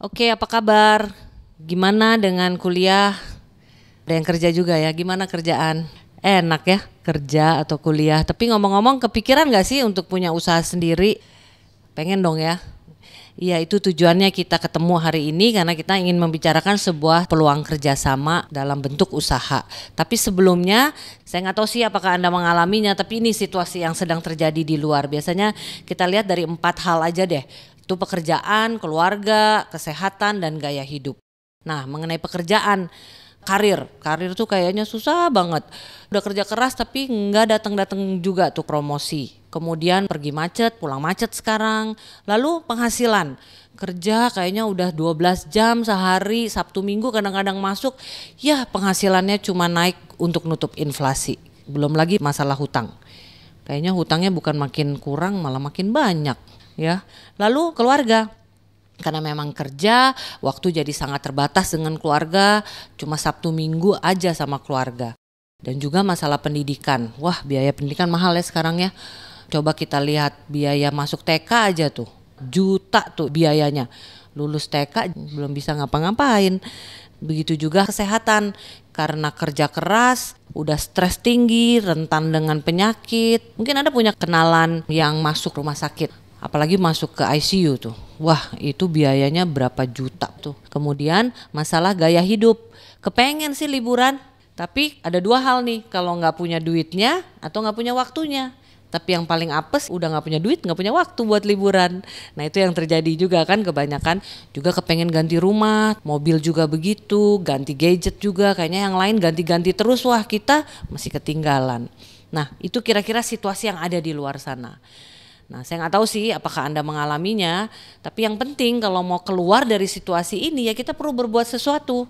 Oke, apa kabar? Gimana dengan kuliah? Ada yang kerja juga ya, gimana kerjaan? Enak ya kerja atau kuliah. Tapi ngomong-ngomong, kepikiran gak sih untuk punya usaha sendiri? Pengen dong ya. Iya, itu tujuannya kita ketemu hari ini karena kita ingin membicarakan sebuah peluang kerjasama dalam bentuk usaha. Tapi sebelumnya, saya nggak tahu sih apakah Anda mengalaminya, tapi ini situasi yang sedang terjadi di luar. Biasanya kita lihat dari 4 hal aja deh. Itu pekerjaan, keluarga, kesehatan, dan gaya hidup. Nah, mengenai pekerjaan, karir tuh kayaknya susah banget. Udah kerja keras tapi nggak datang juga tuh promosi. Kemudian pergi macet, pulang macet sekarang. Lalu penghasilan, kerja kayaknya udah 12 jam sehari, Sabtu Minggu kadang-kadang masuk. Ya penghasilannya cuma naik untuk nutup inflasi. Belum lagi masalah hutang. Kayaknya hutangnya bukan makin kurang malah makin banyak ya. Lalu keluarga. Karena memang kerja, waktu jadi sangat terbatas dengan keluarga, cuma Sabtu Minggu aja sama keluarga. Dan juga masalah pendidikan, wah biaya pendidikan mahal ya sekarang ya. Coba kita lihat biaya masuk TK aja tuh, juta tuh biayanya. Lulus TK belum bisa ngapa-ngapain. Begitu juga kesehatan, karena kerja keras, udah stres tinggi, rentan dengan penyakit. Mungkin Anda punya kenalan yang masuk rumah sakit. Apalagi masuk ke ICU tuh, wah itu biayanya berapa juta tuh. Kemudian masalah gaya hidup, kepengen sih liburan, tapi ada 2 hal nih, kalau nggak punya duitnya atau nggak punya waktunya. Tapi yang paling apes udah nggak punya duit, nggak punya waktu buat liburan. Nah itu yang terjadi juga kan kebanyakan, juga kepengen ganti rumah, mobil juga begitu, ganti gadget juga, kayaknya yang lain ganti-ganti terus, wah kita masih ketinggalan. Nah itu kira-kira situasi yang ada di luar sana. Nah saya nggak tahu sih apakah Anda mengalaminya, tapi yang penting kalau mau keluar dari situasi ini ya kita perlu berbuat sesuatu.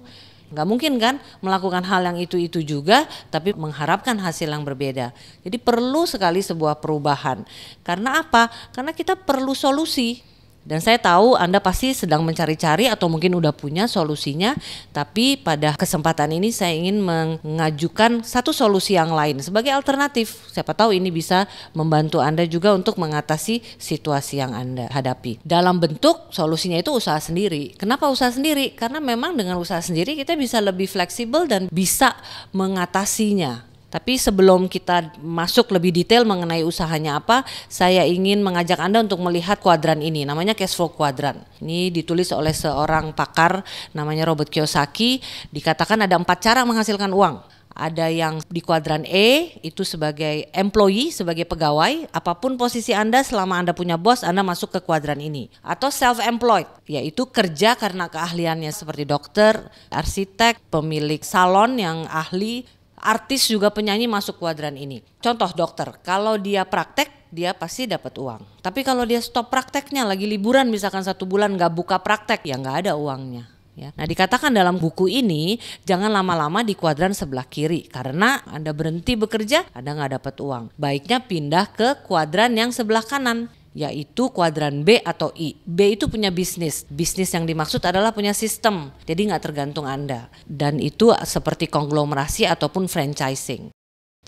Nggak mungkin kan melakukan hal yang itu juga tapi mengharapkan hasil yang berbeda. Jadi perlu sekali sebuah perubahan. Karena apa? Karena kita perlu solusi. Dan saya tahu Anda pasti sedang mencari-cari atau mungkin udah punya solusinya, tapi pada kesempatan ini saya ingin mengajukan satu solusi yang lain sebagai alternatif. Siapa tahu ini bisa membantu Anda juga untuk mengatasi situasi yang Anda hadapi. Dalam bentuk solusinya itu usaha sendiri. Kenapa usaha sendiri? Karena memang dengan usaha sendiri kita bisa lebih fleksibel dan bisa mengatasinya. Tapi sebelum kita masuk lebih detail mengenai usahanya apa, saya ingin mengajak Anda untuk melihat kuadran ini, namanya cash flow quadrant. Ini ditulis oleh seorang pakar namanya Robert Kiyosaki, dikatakan ada 4 cara menghasilkan uang. Ada yang di kuadran E, itu sebagai employee, sebagai pegawai, apapun posisi Anda selama Anda punya bos, Anda masuk ke kuadran ini. Atau self-employed, yaitu kerja karena keahliannya seperti dokter, arsitek, pemilik salon yang ahli, artis juga penyanyi masuk kuadran ini. Contoh dokter, kalau dia praktek dia pasti dapat uang. Tapi kalau dia stop prakteknya, lagi liburan misalkan 1 bulan gak buka praktek, ya gak ada uangnya. Ya. Nah dikatakan dalam buku ini jangan lama-lama di kuadran sebelah kiri, karena Anda berhenti bekerja Anda gak dapat uang. Baiknya pindah ke kuadran yang sebelah kanan, yaitu kuadran B atau I. B itu punya bisnis. Bisnis yang dimaksud adalah punya sistem, jadi gak tergantung Anda. Dan itu seperti konglomerasi ataupun franchising.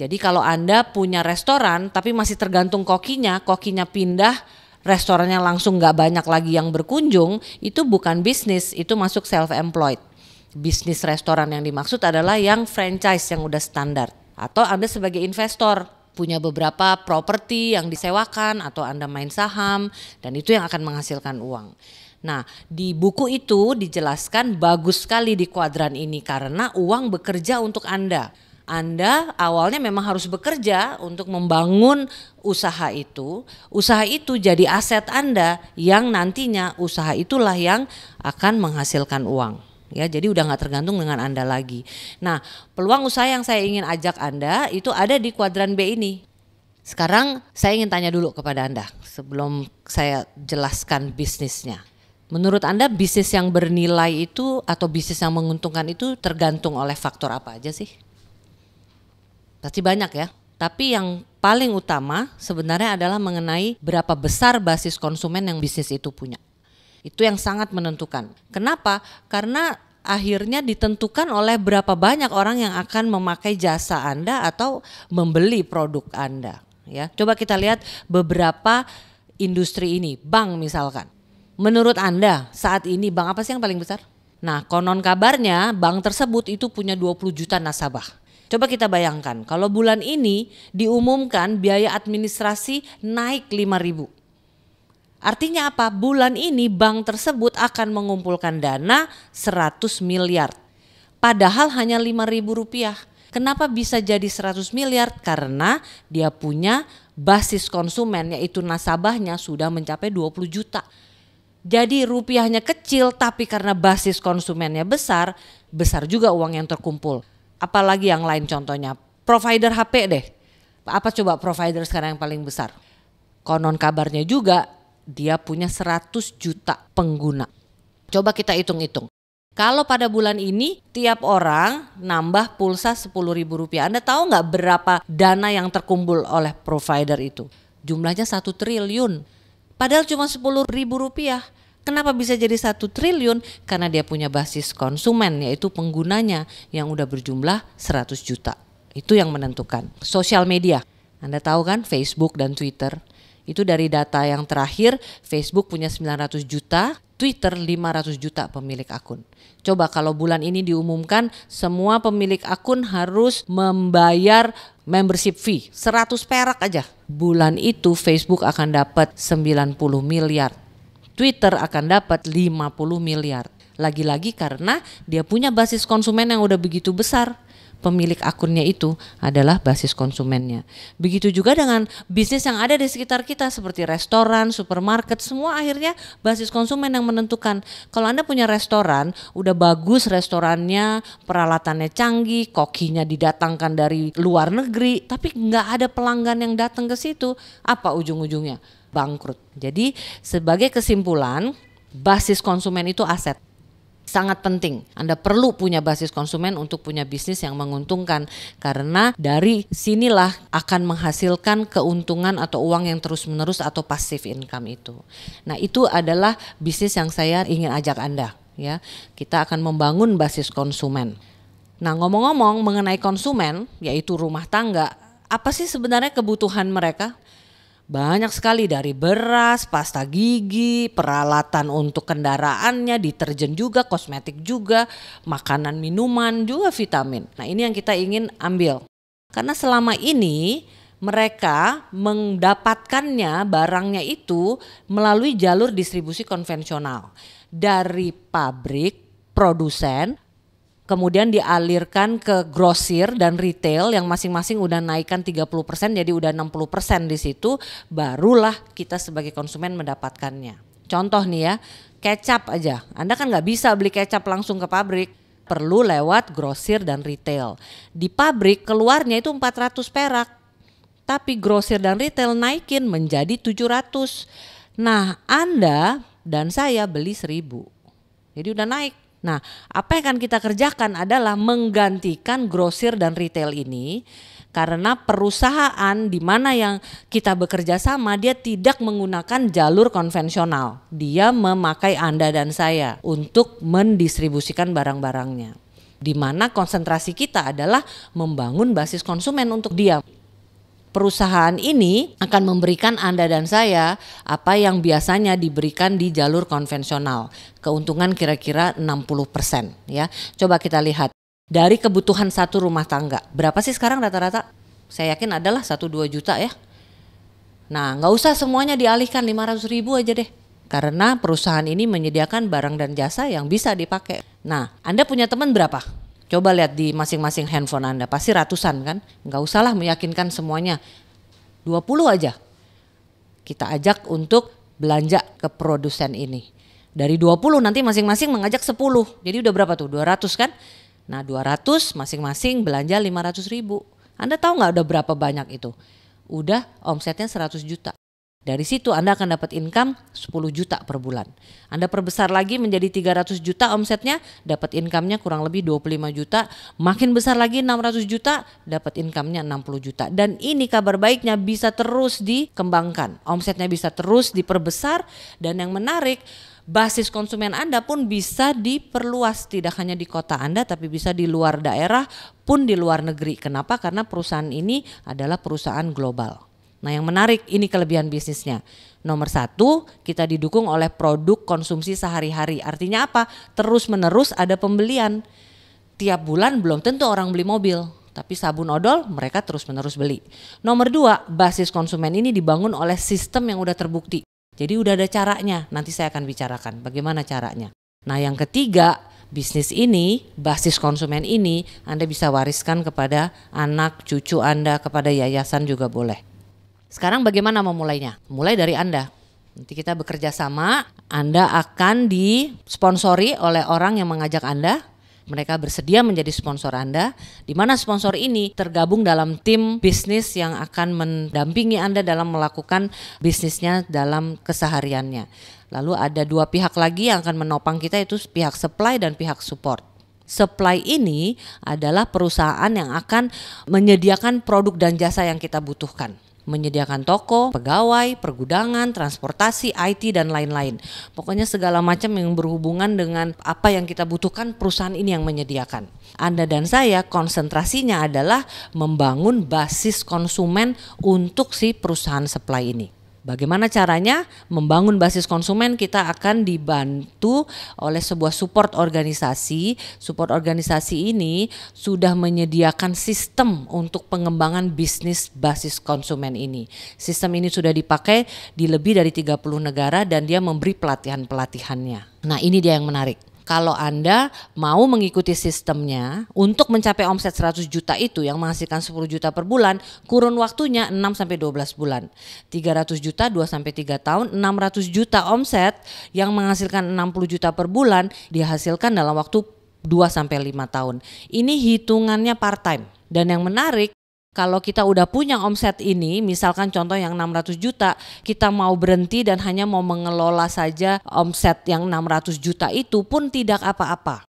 Jadi kalau Anda punya restoran tapi masih tergantung kokinya pindah, restorannya langsung gak banyak lagi yang berkunjung, itu bukan bisnis, itu masuk self-employed. Bisnis restoran yang dimaksud adalah yang franchise yang udah standar. Atau Anda sebagai investor, punya beberapa properti yang disewakan atau Anda main saham, dan itu yang akan menghasilkan uang. Nah di buku itu dijelaskan bagus sekali di kuadran ini karena uang bekerja untuk Anda. Anda awalnya memang harus bekerja untuk membangun usaha itu. Usaha itu jadi aset Anda yang nantinya usaha itulah yang akan menghasilkan uang. Ya, jadi udah gak tergantung dengan Anda lagi. Nah, peluang usaha yang saya ingin ajak Anda itu ada di kuadran B ini. Sekarang saya ingin tanya dulu kepada Anda sebelum saya jelaskan bisnisnya. Menurut Anda bisnis yang bernilai itu atau bisnis yang menguntungkan itu tergantung oleh faktor apa aja sih? Pasti banyak ya. Tapi yang paling utama sebenarnya adalah mengenai berapa besar basis konsumen yang bisnis itu punya. Itu yang sangat menentukan. Kenapa? Karena akhirnya ditentukan oleh berapa banyak orang yang akan memakai jasa Anda atau membeli produk Anda. Ya, coba kita lihat beberapa industri ini, bank misalkan. Menurut Anda saat ini bank apa sih yang paling besar? Nah, konon kabarnya bank tersebut itu punya 20 juta nasabah. Coba kita bayangkan kalau bulan ini diumumkan biaya administrasi naik 5.000. Artinya apa? Bulan ini bank tersebut akan mengumpulkan dana 100 miliar. Padahal hanya 5.000 rupiah. Kenapa bisa jadi 100 miliar? Karena dia punya basis konsumen, yaitu nasabahnya sudah mencapai 20 juta. Jadi rupiahnya kecil tapi karena basis konsumennya besar, besar juga uang yang terkumpul. Apalagi yang lain contohnya, provider HP deh. Apa coba provider sekarang yang paling besar? Konon kabarnya juga dia punya 100 juta pengguna. Coba kita hitung-hitung. Kalau pada bulan ini tiap orang nambah pulsa 10.000 rupiah. Anda tahu nggak berapa dana yang terkumpul oleh provider itu? Jumlahnya 1 triliun. Padahal cuma 10.000 rupiah. Kenapa bisa jadi 1 triliun? Karena dia punya basis konsumen, yaitu penggunanya yang udah berjumlah 100 juta. Itu yang menentukan. Sosial media, Anda tahu kan, Facebook dan Twitter. Itu dari data yang terakhir, Facebook punya 900 juta, Twitter 500 juta pemilik akun. Coba kalau bulan ini diumumkan semua pemilik akun harus membayar membership fee 100 perak aja. Bulan itu Facebook akan dapat 90 miliar. Twitter akan dapat 50 miliar. Lagi-lagi karena dia punya basis konsumen yang udah begitu besar. Pemilik akunnya itu adalah basis konsumennya. Begitu juga dengan bisnis yang ada di sekitar kita seperti restoran, supermarket, semua akhirnya basis konsumen yang menentukan. Kalau Anda punya restoran, udah bagus restorannya, peralatannya canggih, kokinya didatangkan dari luar negeri, tapi nggak ada pelanggan yang datang ke situ, apa ujung-ujungnya? Bangkrut. Jadi sebagai kesimpulan, basis konsumen itu aset. Sangat penting. Anda perlu punya basis konsumen untuk punya bisnis yang menguntungkan, karena dari sinilah akan menghasilkan keuntungan atau uang yang terus-menerus atau passive income itu. Nah, itu adalah bisnis yang saya ingin ajak Anda, ya. Kita akan membangun basis konsumen. Nah, ngomong-ngomong mengenai konsumen, yaitu rumah tangga, apa sih sebenarnya kebutuhan mereka? Banyak sekali, dari beras, pasta gigi, peralatan untuk kendaraannya, deterjen juga, kosmetik juga, makanan, minuman, juga vitamin. Nah, ini yang kita ingin ambil. Karena selama ini mereka mendapatkannya barangnya itu melalui jalur distribusi konvensional. Dari pabrik, produsen, kemudian dialirkan ke grosir dan retail yang masing-masing udah naikkan 30%, jadi udah 60% di situ, barulah kita sebagai konsumen mendapatkannya. Contoh nih ya, kecap aja. Anda kan nggak bisa beli kecap langsung ke pabrik, perlu lewat grosir dan retail. Di pabrik keluarnya itu 400 perak, tapi grosir dan retail naikin menjadi 700. Nah, Anda dan saya beli 1.000, jadi udah naik. Nah, apa yang akan kita kerjakan adalah menggantikan grosir dan retail ini, karena perusahaan di mana yang kita bekerja sama dia tidak menggunakan jalur konvensional. Dia memakai Anda dan saya untuk mendistribusikan barang-barangnya. Di mana konsentrasi kita adalah membangun basis konsumen untuk dia. Perusahaan ini akan memberikan Anda dan saya apa yang biasanya diberikan di jalur konvensional. Keuntungan kira-kira 60% ya. Coba kita lihat dari kebutuhan satu rumah tangga. Berapa sih sekarang rata-rata? Saya yakin adalah 1-2 juta ya. Nah, nggak usah semuanya dialihkan, 500.000 aja deh. Karena perusahaan ini menyediakan barang dan jasa yang bisa dipakai. Nah, Anda punya teman berapa? Coba lihat di masing-masing handphone Anda, pasti ratusan kan? Nggak usahlah meyakinkan semuanya, 20 aja. Kita ajak untuk belanja ke produsen ini. Dari 20 nanti masing-masing mengajak 10, jadi udah berapa tuh? 200 kan? Nah, 200 masing-masing belanja 500.000. Anda tahu nggak udah berapa banyak itu? Udah omsetnya 100 juta. Dari situ Anda akan dapat income 10 juta per bulan. Anda perbesar lagi menjadi 300 juta omsetnya, dapat income-nya kurang lebih 25 juta. Makin besar lagi 600 juta, dapat income-nya 60 juta. Dan ini kabar baiknya bisa terus dikembangkan. Omsetnya bisa terus diperbesar, dan yang menarik, basis konsumen Anda pun bisa diperluas. Tidak hanya di kota Anda tapi bisa di luar daerah pun di luar negeri. Kenapa? Karena perusahaan ini adalah perusahaan global. Nah yang menarik ini kelebihan bisnisnya. Nomor satu, kita didukung oleh produk konsumsi sehari-hari. Artinya apa? Terus menerus ada pembelian. Tiap bulan belum tentu orang beli mobil, tapi sabun odol mereka terus menerus beli. Nomor dua, basis konsumen ini dibangun oleh sistem yang udah terbukti. Jadi udah ada caranya, nanti saya akan bicarakan bagaimana caranya. Nah yang ketiga, bisnis ini, basis konsumen ini Anda bisa wariskan kepada anak, cucu Anda, kepada yayasan juga boleh. Sekarang bagaimana memulainya? Mulai dari Anda. Nanti kita bekerja sama, Anda akan disponsori oleh orang yang mengajak Anda. Mereka bersedia menjadi sponsor Anda, di mana sponsor ini tergabung dalam tim bisnis yang akan mendampingi Anda dalam melakukan bisnisnya dalam kesehariannya. Lalu ada dua pihak lagi yang akan menopang kita, itu pihak supply dan pihak support. Supply ini adalah perusahaan yang akan menyediakan produk dan jasa yang kita butuhkan. Menyediakan toko, pegawai, pergudangan, transportasi, IT dan lain-lain. Pokoknya segala macam yang berhubungan dengan apa yang kita butuhkan, perusahaan ini yang menyediakan. Anda dan saya konsentrasinya adalah membangun basis konsumen untuk si perusahaan supply ini. Bagaimana caranya? Membangun basis konsumen, kita akan dibantu oleh sebuah support organisasi. Support organisasi ini sudah menyediakan sistem untuk pengembangan bisnis basis konsumen ini. Sistem ini sudah dipakai di lebih dari 30 negara dan dia memberi pelatihan-pelatihannya. Nah ini dia yang menarik. Kalau Anda mau mengikuti sistemnya untuk mencapai omset 100 juta itu yang menghasilkan 10 juta per bulan, kurun waktunya 6-12 bulan. 300 juta 2-3 tahun, 600 juta omset yang menghasilkan 60 juta per bulan dihasilkan dalam waktu 2-5 tahun. Ini hitungannya part time. Dan yang menarik, kalau kita udah punya omset ini, misalkan contoh yang 600 juta, kita mau berhenti dan hanya mau mengelola saja omset yang 600 juta itu pun tidak apa-apa.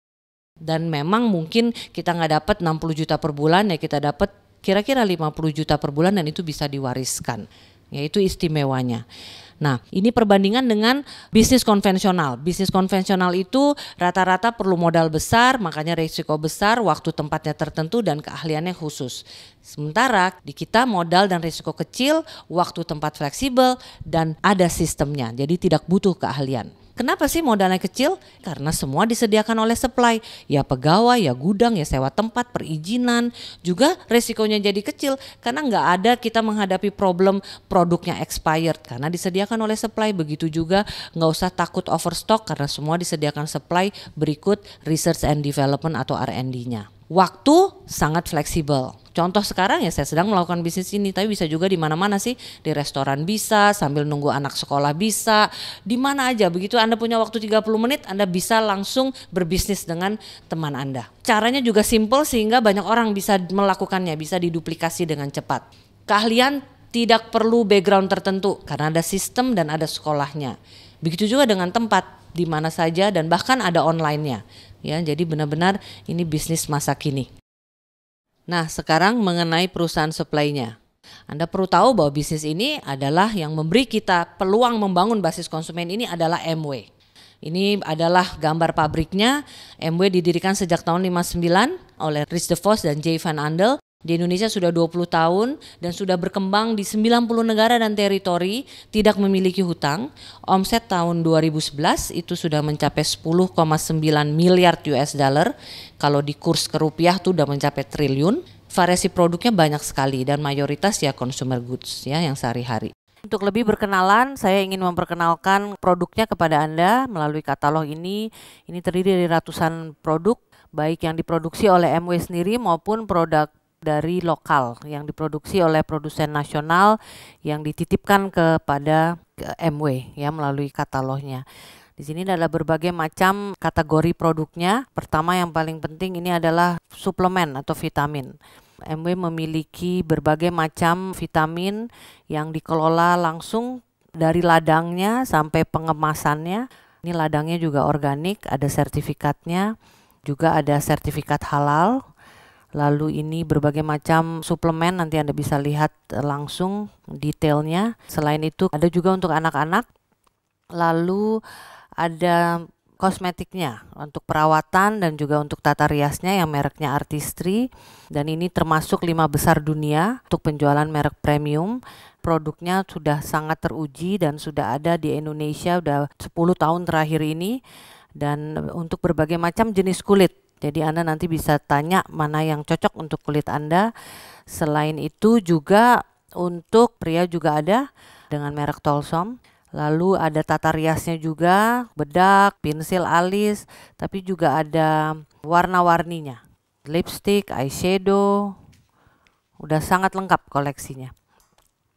Dan memang mungkin kita nggak dapat 60 juta per bulan, ya kita dapat kira-kira 50 juta per bulan dan itu bisa diwariskan. Yaitu istimewanya. Nah, ini perbandingan dengan bisnis konvensional. Bisnis konvensional itu rata-rata perlu modal besar, makanya risiko besar, waktu tempatnya tertentu dan keahliannya khusus. Sementara di kita modal dan risiko kecil, waktu tempat fleksibel dan ada sistemnya. Jadi tidak butuh keahlian. Kenapa sih modalnya kecil? Karena semua disediakan oleh supply. Ya pegawai, ya gudang, ya sewa tempat, perizinan. Juga resikonya jadi kecil karena nggak ada kita menghadapi problem produknya expired karena disediakan oleh supply. Begitu juga nggak usah takut overstock karena semua disediakan supply berikut research and development atau R&D-nya. Waktu sangat fleksibel. Contoh sekarang ya saya sedang melakukan bisnis ini, tapi bisa juga di mana-mana sih, di restoran bisa, sambil nunggu anak sekolah bisa, di mana aja. Begitu Anda punya waktu 30 menit, Anda bisa langsung berbisnis dengan teman Anda. Caranya juga simple sehingga banyak orang bisa melakukannya, bisa diduplikasi dengan cepat. Keahlian tidak perlu background tertentu karena ada sistem dan ada sekolahnya. Begitu juga dengan tempat, di mana saja dan bahkan ada online-nya. Ya, jadi benar-benar ini bisnis masa kini. Nah, sekarang mengenai perusahaan supply-nya. Anda perlu tahu bahwa bisnis ini adalah yang memberi kita peluang membangun basis konsumen ini adalah MW. Ini adalah gambar pabriknya. MW didirikan sejak tahun 59 oleh Rich DeVos dan Jay Van Andel. Di Indonesia sudah 20 tahun dan sudah berkembang di 90 negara dan teritori, tidak memiliki hutang. Omset tahun 2011 itu sudah mencapai 10,9 miliar US dollar. Kalau di kurs ke rupiah itu sudah mencapai triliun. Variasi produknya banyak sekali dan mayoritas ya consumer goods ya yang sehari-hari. Untuk lebih berkenalan, saya ingin memperkenalkan produknya kepada Anda melalui katalog ini. Ini terdiri dari ratusan produk, baik yang diproduksi oleh MW sendiri maupun produk dari lokal yang diproduksi oleh produsen nasional yang dititipkan kepada MW ya melalui katalognya. Di sini adalah berbagai macam kategori produknya. Pertama yang paling penting ini adalah suplemen atau vitamin. MW memiliki berbagai macam vitamin yang dikelola langsung dari ladangnya sampai pengemasannya. Ini ladangnya juga organik, ada sertifikatnya, juga ada sertifikat halal. Lalu ini berbagai macam suplemen, nanti Anda bisa lihat langsung detailnya. Selain itu ada juga untuk anak-anak. Lalu ada kosmetiknya, untuk perawatan dan juga untuk tata riasnya yang mereknya Artistry, dan ini termasuk 5 besar dunia untuk penjualan merek premium. Produknya sudah sangat teruji dan sudah ada di Indonesia udah 10 tahun terakhir ini, dan untuk berbagai macam jenis kulit. Jadi Anda nanti bisa tanya mana yang cocok untuk kulit Anda. Selain itu juga untuk pria juga ada dengan merek Tolsom. Lalu ada tata riasnya juga, bedak, pensil alis, tapi juga ada warna-warninya. Lipstick, eyeshadow, udah sangat lengkap koleksinya.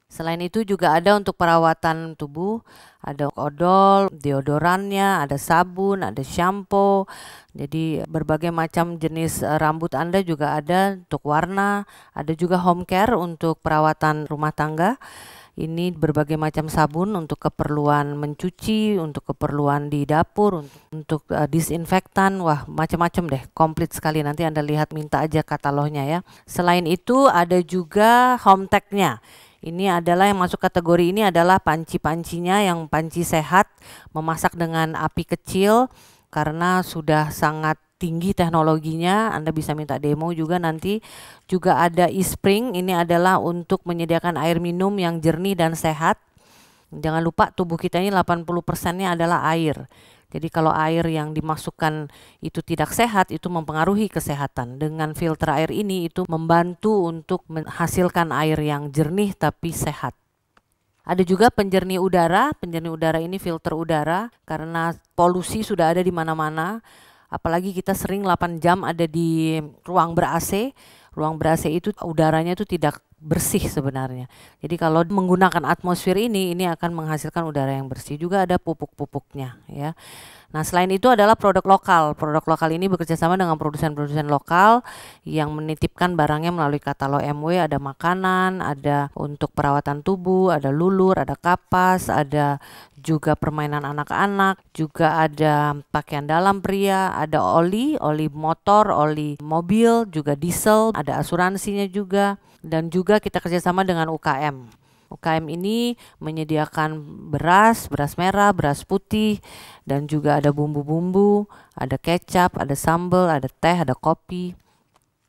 Selain itu juga ada untuk perawatan tubuh, ada odol, deodorannya, ada sabun, ada shampoo. Jadi berbagai macam jenis rambut Anda juga ada untuk warna, ada juga home care untuk perawatan rumah tangga. Ini berbagai macam sabun untuk keperluan mencuci, untuk keperluan di dapur, untuk disinfektan, wah macam-macam deh, komplit sekali. Nanti Anda lihat, minta aja katalognya ya. Selain itu ada juga home tech-nya. Ini adalah yang masuk kategori ini adalah panci-pancinya, yang panci sehat, memasak dengan api kecil karena sudah sangat tinggi teknologinya. Anda bisa minta demo juga nanti. Juga ada e-spring, ini adalah untuk menyediakan air minum yang jernih dan sehat. Jangan lupa tubuh kita ini 80%-nya adalah air. Jadi kalau air yang dimasukkan itu tidak sehat, itu mempengaruhi kesehatan. Dengan filter air ini itu membantu untuk menghasilkan air yang jernih tapi sehat. Ada juga penjernih udara. Penjernih udara ini filter udara karena polusi sudah ada di mana-mana. Apalagi kita sering 8 jam ada di ruang ber-AC. Ruang ber-AC itu udaranya itu tidak bersih sebenarnya. Jadi kalau menggunakan atmosfer ini akan menghasilkan udara yang bersih. Juga ada pupuk-pupuknya ya. Nah, selain itu adalah produk lokal. Produk lokal ini bekerja sama dengan produsen-produsen lokal yang menitipkan barangnya melalui katalog MW. Ada makanan, ada untuk perawatan tubuh, ada lulur, ada kapas, ada juga permainan anak-anak, juga ada pakaian dalam pria, ada oli motor, oli mobil, juga diesel, ada asuransinya juga, dan juga kita kerjasama dengan UKM. UKM ini menyediakan beras merah, beras putih, dan juga ada bumbu-bumbu, ada kecap, ada sambal, ada teh, ada kopi.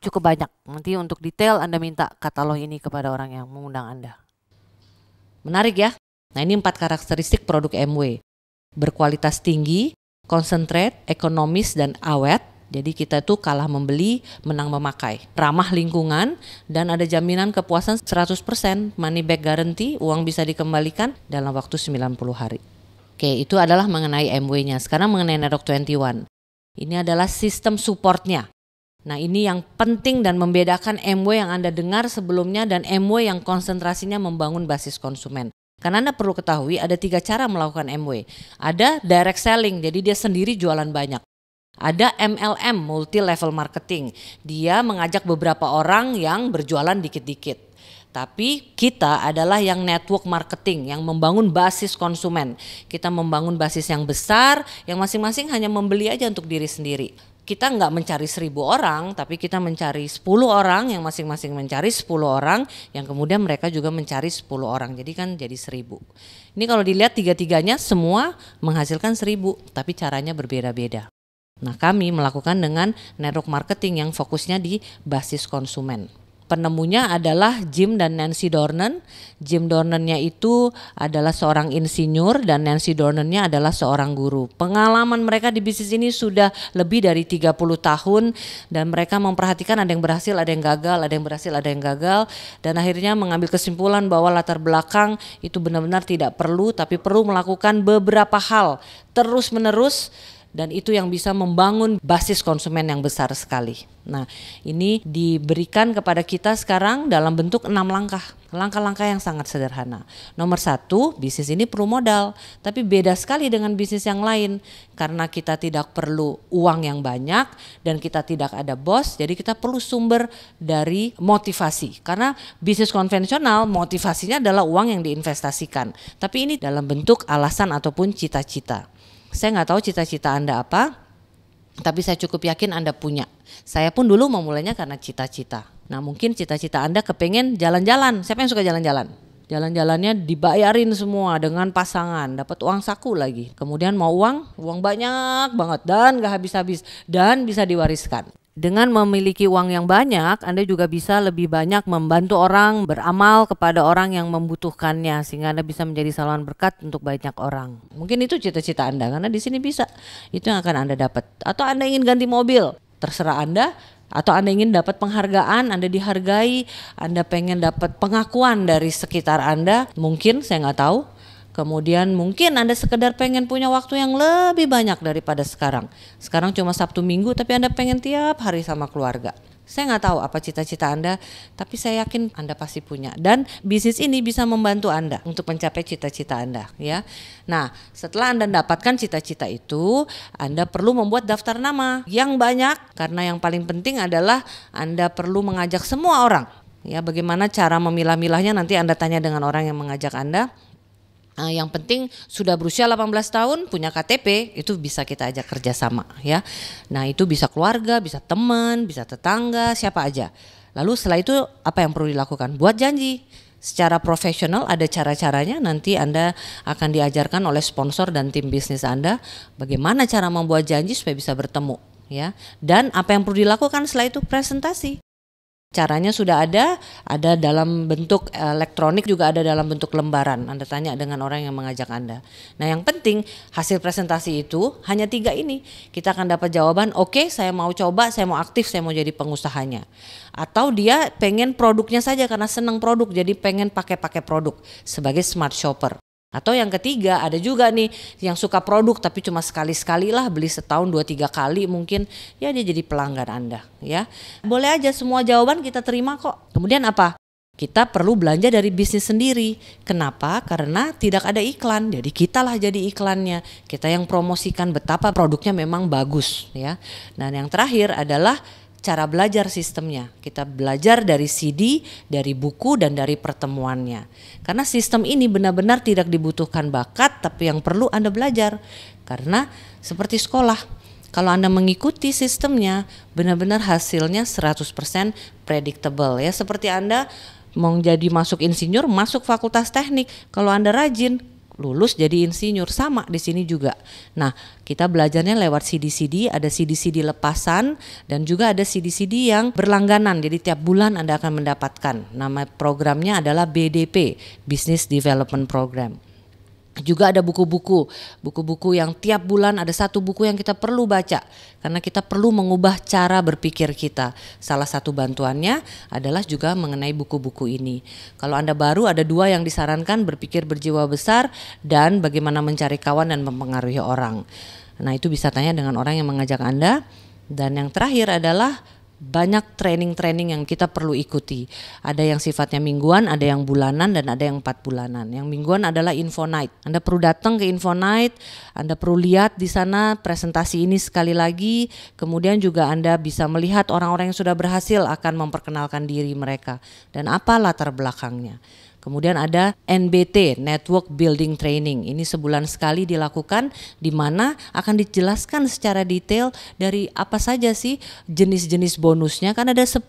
Cukup banyak. Nanti untuk detail Anda minta katalog ini kepada orang yang mengundang Anda. Menarik ya? Nah, ini 4 karakteristik produk MW. Berkualitas tinggi, konsentrate, ekonomis, dan awet. Jadi kita tuh kalah membeli, menang memakai. Ramah lingkungan, dan ada jaminan kepuasan 100%, money back guarantee, uang bisa dikembalikan dalam waktu 90 hari. Oke, itu adalah mengenai MW-nya. Sekarang mengenai Nerok 21. Ini adalah sistem supportnya. Nah, ini yang penting dan membedakan MW yang Anda dengar sebelumnya dan MW yang konsentrasinya membangun basis konsumen. Karena Anda perlu ketahui ada 3 cara melakukan MW. Ada direct selling, jadi dia sendiri jualan banyak. Ada MLM, multi level marketing. Dia mengajak beberapa orang yang berjualan dikit-dikit. Tapi kita adalah yang network marketing, yang membangun basis konsumen. Kita membangun basis yang besar, yang masing-masing hanya membeli aja untuk diri sendiri. Kita nggak mencari 1.000 orang, tapi kita mencari 10 orang, yang masing-masing mencari 10 orang, yang kemudian mereka juga mencari 10 orang. Jadi kan jadi 1.000. Ini kalau dilihat tiga-tiganya semua menghasilkan 1.000, tapi caranya berbeda-beda. Nah, kami melakukan dengan network marketing yang fokusnya di basis konsumen. Penemunya adalah Jim dan Nancy Dornan. Jim Dornannya itu adalah seorang insinyur dan Nancy Dornannya adalah seorang guru. Pengalaman mereka di bisnis ini sudah lebih dari 30 tahun dan mereka memperhatikan ada yang berhasil, ada yang gagal, ada yang berhasil, ada yang gagal, dan akhirnya mengambil kesimpulan bahwa latar belakang itu benar-benar tidak perlu, tapi perlu melakukan beberapa hal terus-menerus. Dan itu yang bisa membangun basis konsumen yang besar sekali. Nah, ini diberikan kepada kita sekarang dalam bentuk 6 langkah. Langkah-langkah yang sangat sederhana. Nomor 1, bisnis ini perlu modal. Tapi beda sekali dengan bisnis yang lain. Karena kita tidak perlu uang yang banyak dan kita tidak ada bos. Jadi kita perlu sumber dari motivasi. Karena bisnis konvensional motivasinya adalah uang yang diinvestasikan. Tapi ini dalam bentuk alasan ataupun cita-cita. Saya nggak tahu cita-cita Anda apa, tapi saya cukup yakin Anda punya. Saya pun dulu memulainya karena cita-cita. Nah, mungkin cita-cita Anda kepengen jalan-jalan. Siapa yang suka jalan-jalan? Jalan-jalannya dibayarin semua dengan pasangan, dapat uang saku lagi. Kemudian mau uang banyak banget dan gak habis-habis dan bisa diwariskan. Dengan memiliki uang yang banyak, Anda juga bisa lebih banyak membantu orang, beramal kepada orang yang membutuhkannya, sehingga Anda bisa menjadi saluran berkat untuk banyak orang. Mungkin itu cita-cita Anda, karena di sini bisa. Itu yang akan Anda dapat. Atau Anda ingin ganti mobil, terserah Anda. Atau Anda ingin dapat penghargaan, Anda dihargai, Anda pengen dapat pengakuan dari sekitar Anda, mungkin, saya nggak tahu. Kemudian mungkin Anda sekedar pengen punya waktu yang lebih banyak daripada sekarang. Sekarang cuma Sabtu Minggu, tapi Anda pengen tiap hari sama keluarga. Saya nggak tahu apa cita-cita Anda, tapi saya yakin Anda pasti punya. Dan bisnis ini bisa membantu Anda untuk mencapai cita-cita Anda, ya. Nah, setelah Anda mendapatkan cita-cita itu, Anda perlu membuat daftar nama yang banyak, karena yang paling penting adalah Anda perlu mengajak semua orang. Ya, bagaimana cara memilah-milahnya nanti Anda tanya dengan orang yang mengajak Anda. Yang penting sudah berusia 18 tahun, punya KTP, itu bisa kita ajak kerjasama, ya. Nah, itu bisa keluarga, bisa teman, bisa tetangga, siapa aja. Lalu setelah itu apa yang perlu dilakukan? Buat janji. Secara profesional ada cara-caranya, nanti Anda akan diajarkan oleh sponsor dan tim bisnis Anda bagaimana cara membuat janji supaya bisa bertemu, ya. Dan apa yang perlu dilakukan setelah itu? Presentasi. Caranya sudah ada dalam bentuk elektronik, juga ada dalam bentuk lembaran. Anda tanya dengan orang yang mengajak Anda. Nah, yang penting hasil presentasi itu hanya 3 ini. Kita akan dapat jawaban, oke, saya mau coba, saya mau aktif, saya mau jadi pengusahanya. Atau dia pengen produknya saja karena senang produk, jadi pengen pakai produk sebagai smart shopper. Atau yang ketiga, ada juga nih yang suka produk tapi cuma sekali-sekali lah, beli setahun 2-3 kali mungkin, ya dia jadi pelanggan Anda, ya. Boleh aja, semua jawaban kita terima kok. Kemudian apa? Kita perlu belanja dari bisnis sendiri. Kenapa? Karena tidak ada iklan, jadi kitalah jadi iklannya. Kita yang promosikan betapa produknya memang bagus, ya. Dan yang terakhir adalah cara belajar sistemnya. Kita belajar dari CD, dari buku, dan dari pertemuannya. Karena sistem ini benar-benar tidak dibutuhkan bakat, tapi yang perlu Anda belajar. Karena seperti sekolah, kalau Anda mengikuti sistemnya, benar-benar hasilnya 100% predictable, ya. Seperti Anda mau jadi masuk insinyur, masuk fakultas teknik, kalau Anda rajin, lulus jadi insinyur. Sama di sini juga. Nah, kita belajarnya lewat CD-CD, ada CD-CD lepasan dan juga ada CD-CD yang berlangganan. Jadi tiap bulan Anda akan mendapatkan. Nama programnya adalah BDP, Business Development Program. Juga ada buku-buku yang tiap bulan ada satu buku yang kita perlu baca karena kita perlu mengubah cara berpikir kita. Salah satu bantuannya adalah juga mengenai buku-buku ini. Kalau Anda baru, ada 2 yang disarankan, berpikir berjiwa besar dan bagaimana mencari kawan dan mempengaruhi orang. Nah, itu bisa tanya dengan orang yang mengajak Anda. Dan yang terakhir adalah banyak training-training yang kita perlu ikuti. Ada yang sifatnya mingguan, ada yang bulanan, dan ada yang 4 bulanan. Yang mingguan adalah Info Night. Anda perlu datang ke Info Night, Anda perlu lihat di sana presentasi ini sekali lagi. Kemudian juga Anda bisa melihat orang-orang yang sudah berhasil akan memperkenalkan diri mereka dan apa latar belakangnya. Kemudian ada NBT, Network Building Training. Ini sebulan sekali dilakukan, di mana akan dijelaskan secara detail dari apa saja sih jenis-jenis bonusnya. Kan ada 10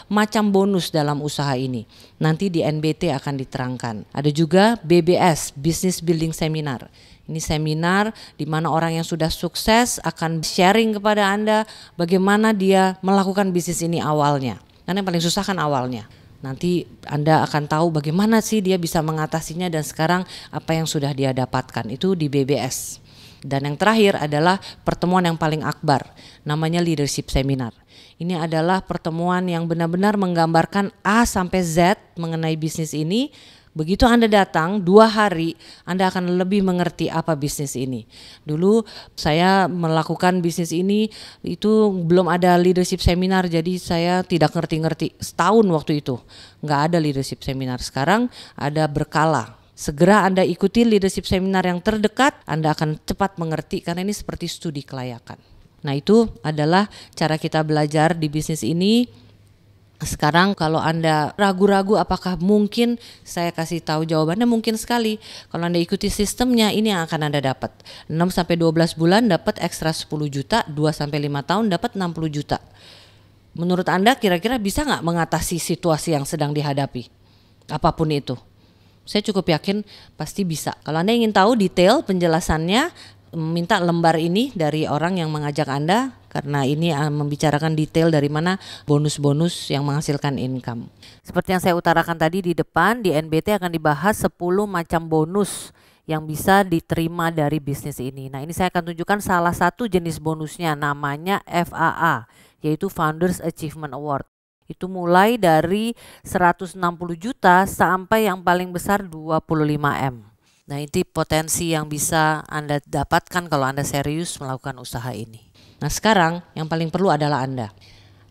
macam bonus dalam usaha ini. Nanti di NBT akan diterangkan. Ada juga BBS, Business Building Seminar. Ini seminar di mana orang yang sudah sukses akan sharing kepada Anda bagaimana dia melakukan bisnis ini awalnya. Karena yang paling susah kan awalnya. Nanti Anda akan tahu bagaimana sih dia bisa mengatasinya dan sekarang apa yang sudah dia dapatkan. Itu di BBS. Dan yang terakhir adalah pertemuan yang paling akbar, namanya Leadership Seminar. Ini adalah pertemuan yang benar-benar menggambarkan A sampai Z mengenai bisnis ini. Begitu Anda datang 2 hari, Anda akan lebih mengerti apa bisnis ini. Dulu saya melakukan bisnis ini, itu belum ada leadership seminar, jadi saya tidak ngerti-ngerti. Setahun waktu itu nggak ada leadership seminar. Sekarang ada berkala. Segera Anda ikuti leadership seminar yang terdekat, Anda akan cepat mengerti karena ini seperti studi kelayakan. Nah, itu adalah cara kita belajar di bisnis ini. Sekarang kalau Anda ragu-ragu apakah mungkin, saya kasih tahu jawabannya mungkin sekali. Kalau Anda ikuti sistemnya, ini yang akan Anda dapat. 6-12 bulan dapat ekstra 10 juta, 2-5 tahun dapat 60 juta. Menurut Anda kira-kira bisa nggak mengatasi situasi yang sedang dihadapi? Apapun itu. Saya cukup yakin pasti bisa. Kalau Anda ingin tahu detail penjelasannya, minta lembar ini dari orang yang mengajak Anda, karena ini membicarakan detail dari mana bonus-bonus yang menghasilkan income. Seperti yang saya utarakan tadi di depan, di NBT akan dibahas 10 macam bonus yang bisa diterima dari bisnis ini. Nah, ini saya akan tunjukkan salah satu jenis bonusnya, namanya FAA, yaitu Founders Achievement Award. Itu mulai dari 160 juta sampai yang paling besar 25M. Nah, itu potensi yang bisa Anda dapatkan kalau Anda serius melakukan usaha ini. Nah, sekarang yang paling perlu adalah Anda.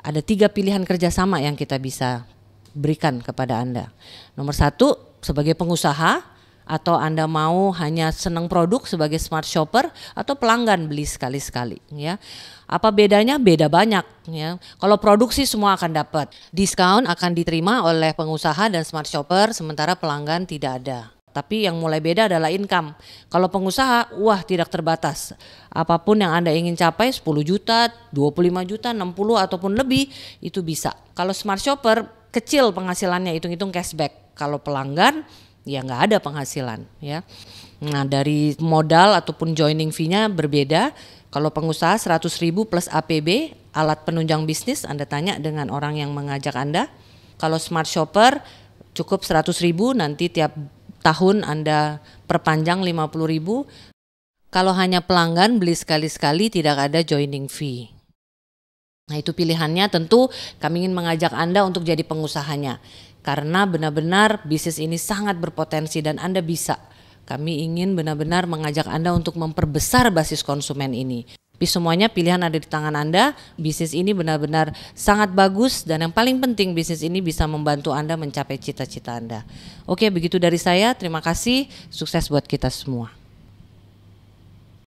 Ada 3 pilihan kerjasama yang kita bisa berikan kepada Anda. Nomor 1, sebagai pengusaha, atau Anda mau hanya senang produk sebagai smart shopper, atau pelanggan beli sekali-sekali, ya. Apa bedanya? Beda banyak, ya. Kalau produksi semua akan dapat. Diskon akan diterima oleh pengusaha dan smart shopper, sementara pelanggan tidak ada. Tapi yang mulai beda adalah income. Kalau pengusaha, wah, tidak terbatas. Apapun yang Anda ingin capai, 10 juta, 25 juta, 60 ataupun lebih, itu bisa. Kalau smart shopper, kecil penghasilannya, hitung-hitung cashback. Kalau pelanggan, ya nggak ada penghasilan, ya. Nah, dari modal ataupun joining fee-nya berbeda. Kalau pengusaha 100.000 plus APB, alat penunjang bisnis, Anda tanya dengan orang yang mengajak Anda. Kalau smart shopper cukup 100.000, nanti tiap tahun Anda perpanjang 50.000. Kalau hanya pelanggan beli sekali-sekali, tidak ada joining fee. Nah, itu pilihannya. Tentu kami ingin mengajak Anda untuk jadi pengusahanya, karena benar-benar bisnis ini sangat berpotensi dan Anda bisa. Kami ingin benar-benar mengajak Anda untuk memperbesar basis konsumen ini. Tapi semuanya pilihan ada di tangan Anda. Bisnis ini benar-benar sangat bagus, dan yang paling penting bisnis ini bisa membantu Anda mencapai cita-cita Anda. Oke, begitu dari saya. Terima kasih. Sukses buat kita semua.